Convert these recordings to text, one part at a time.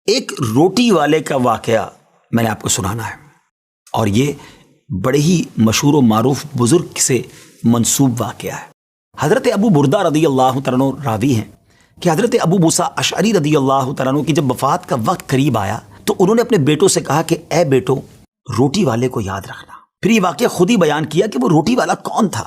ایک روٹی والے کا واقعہ میں نے آپ کو سنانا ہے، اور یہ بڑے ہی مشہور و معروف بزرگ سے منسوب واقعہ ہے۔ حضرت ابو بردہ رضی اللہ تعالیٰ عنہ راوی ہیں کہ حضرت ابو موسیٰ اشعری رضی اللہ تعالیٰ عنہ کی جب وفات کا وقت قریب آیا تو انہوں نے اپنے بیٹوں سے کہا کہ اے بیٹو، روٹی والے کو یاد رکھنا۔ پھر یہ واقعہ خود ہی بیان کیا کہ وہ روٹی والا کون تھا۔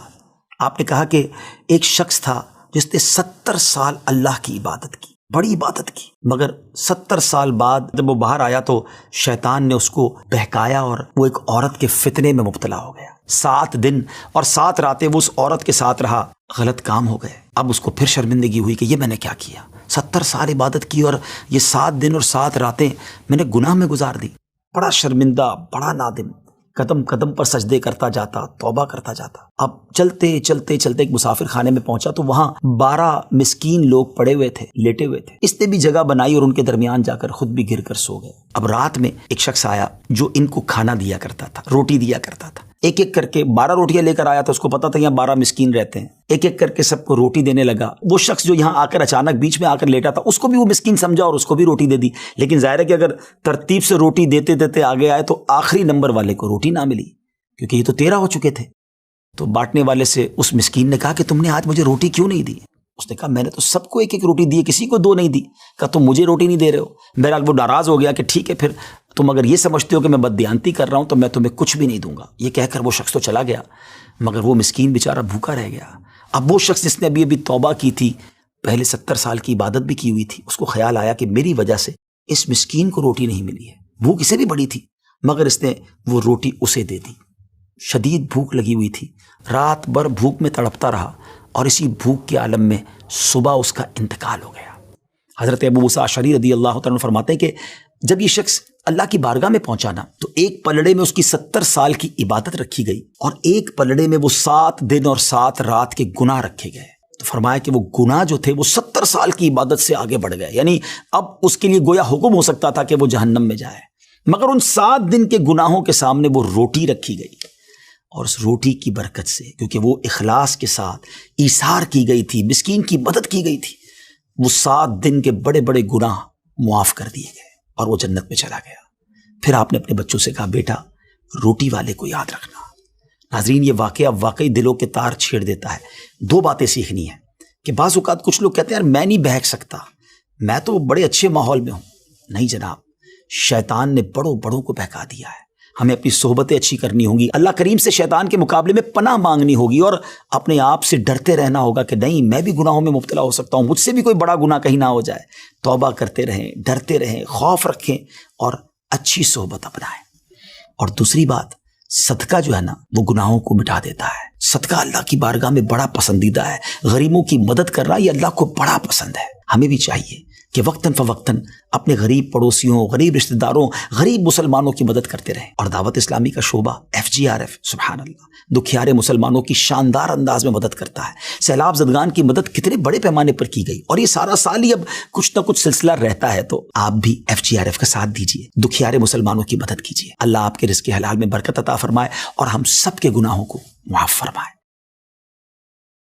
آپ نے کہا کہ ایک شخص تھا جس نے 70 سال اللہ کی عبادت کی، بڑی عبادت کی، مگر 70 سال بعد جب وہ باہر آیا تو شیطان نے اس کو بہکایا اور وہ ایک عورت کے فتنے میں مبتلا ہو گیا۔ 7 دن اور 7 راتیں وہ اس عورت کے ساتھ رہا، غلط کام ہو گئے۔ اب اس کو پھر شرمندگی ہوئی کہ یہ میں نے کیا کیا، 70 سال عبادت کی اور یہ 7 دن اور 7 راتیں میں نے گناہ میں گزار دی۔ بڑا شرمندہ، بڑا نادم، قدم قدم پر سجدے کرتا جاتا، توبہ کرتا جاتا۔ اب چلتے چلتے چلتے ایک مسافر خانے میں پہنچا تو وہاں 12 مسکین لوگ پڑے ہوئے تھے، لیٹے ہوئے تھے۔ اس نے بھی جگہ بنائی اور ان کے درمیان جا کر خود بھی گر کر سو گئے۔ اب رات میں ایک شخص آیا جو ان کو کھانا دیا کرتا تھا، روٹی دیا کرتا تھا۔ ایک ایک کر کے 12 روٹیاں لے کر آیا تھا، اس کو پتا تھا یہاں 12 مسکین رہتے ہیں۔ ایک ایک کر کے سب کو روٹی دینے لگا۔ وہ شخص جو یہاں آ کر اچانک بیچ میں آ کر لیٹا تھا، اس کو بھی وہ مسکین سمجھا اور اس کو بھی روٹی دے دی۔ لیکن ظاہر ہے کہ اگر ترتیب سے روٹی دیتے دیتے آگے آئے تو آخری نمبر والے کو روٹی نہ ملی، کیونکہ یہ تو 13 ہو چکے تھے۔ تو بانٹنے والے سے اس مسکین نے کہا کہ تم نے آج مجھے روٹی کیوں نہیں دی؟ اس نے کہا میں نے تو سب کو ایک ایک روٹی دی، کسی کو 2 نہیں دی۔ کہا تم مجھے روٹی نہیں دے رہے ہو۔ بہرحال وہ ناراض ہو گیا کہ ٹھیک ہے، پھر تم اگر یہ سمجھتے ہو کہ میں بددیانتی کر رہا ہوں تو میں تمہیں کچھ بھی نہیں دوں گا۔ یہ کہہ کر وہ شخص تو چلا گیا، مگر وہ مسکین بیچارہ بھوکا رہ گیا۔ اب وہ شخص جس نے ابھی توبہ کی تھی، پہلے 70 سال کی عبادت بھی کی ہوئی تھی، اس کو خیال آیا کہ میری وجہ سے اس مسکین کو روٹی نہیں ملی ہے۔ بھوک اسے بھی بڑی تھی، مگر اس نے وہ روٹی اسے دے دی۔ شدید بھوک لگی ہوئی تھی، رات بھر بھوک میں تڑپتا رہا اور اسی بھوک کے عالم میں صبح اس کا انتقال ہو گیا۔ حضرت ابو موسیٰ اشعری رضی اللہ تعالیٰ عنہ فرماتے ہیں کہ جب یہ شخص اللہ کی بارگاہ میں پہنچا نا تو ایک پلڑے میں اس کی 70 سال کی عبادت رکھی گئی اور ایک پلڑے میں وہ 7 دن اور 7 رات کے گناہ رکھے گئے۔ تو فرمایا کہ وہ گناہ جو تھے وہ 70 سال کی عبادت سے آگے بڑھ گئے، یعنی اب اس کے لیے گویا حکم ہو سکتا تھا کہ وہ جہنم میں جائے، مگر ان 7 دن کے گناہوں کے سامنے وہ روٹی رکھی گئی، اور اس روٹی کی برکت سے، کیونکہ وہ اخلاص کے ساتھ ایثار کی گئی تھی، مسکین کی مدد کی گئی تھی، وہ 7 دن کے بڑے بڑے گناہ معاف کر دیے گئے اور وہ جنت میں چلا گیا۔ پھر آپ نے اپنے بچوں سے کہا بیٹا روٹی والے کو یاد رکھنا۔ ناظرین، یہ واقعہ واقعی دلوں کے تار چھیڑ دیتا ہے۔ 2 باتیں سیکھنی ہیں کہ بعض اوقات کچھ لوگ کہتے ہیں یار میں نہیں بہک سکتا، میں تو بڑے اچھے ماحول میں ہوں۔ نہیں جناب، شیطان نے بڑوں بڑوں کو بہکا دیا ہے۔ ہمیں اپنی صحبتیں اچھی کرنی ہوں گی، اللہ کریم سے شیطان کے مقابلے میں پناہ مانگنی ہوگی اور اپنے آپ سے ڈرتے رہنا ہوگا کہ نہیں میں بھی گناہوں میں مبتلا ہو سکتا ہوں، مجھ سے بھی کوئی بڑا گناہ کہیں نہ ہو جائے۔ توبہ کرتے رہیں، ڈرتے رہیں، خوف رکھیں اور اچھی صحبت اپنائیں۔ اور دوسری بات، صدقہ جو ہے نا وہ گناہوں کو مٹا دیتا ہے۔ صدقہ اللہ کی بارگاہ میں بڑا پسندیدہ ہے، غریبوں کی مدد کرنا یہ اللہ کو بڑا پسند ہے۔ ہمیں بھی چاہیے کہ وقتاً فوقتاً اپنے غریب پڑوسیوں، غریب رشتہ داروں، غریب مسلمانوں کی مدد کرتے رہیں۔ اور دعوت اسلامی کا شعبہ FGRF سبحان اللہ دکھیارے مسلمانوں کی شاندار انداز میں مدد کرتا ہے۔ سیلاب زدگان کی مدد کتنے بڑے پیمانے پر کی گئی اور یہ سارا سال ہی اب کچھ نہ کچھ سلسلہ رہتا ہے، تو آپ بھی FGRF کا ساتھ دیجیے، دکھیارے مسلمانوں کی مدد کیجیے۔ اللہ آپ کے رزق حلال میں برکت عطا فرمائے اور ہم سب کے گناہوں کو معاف فرمائے۔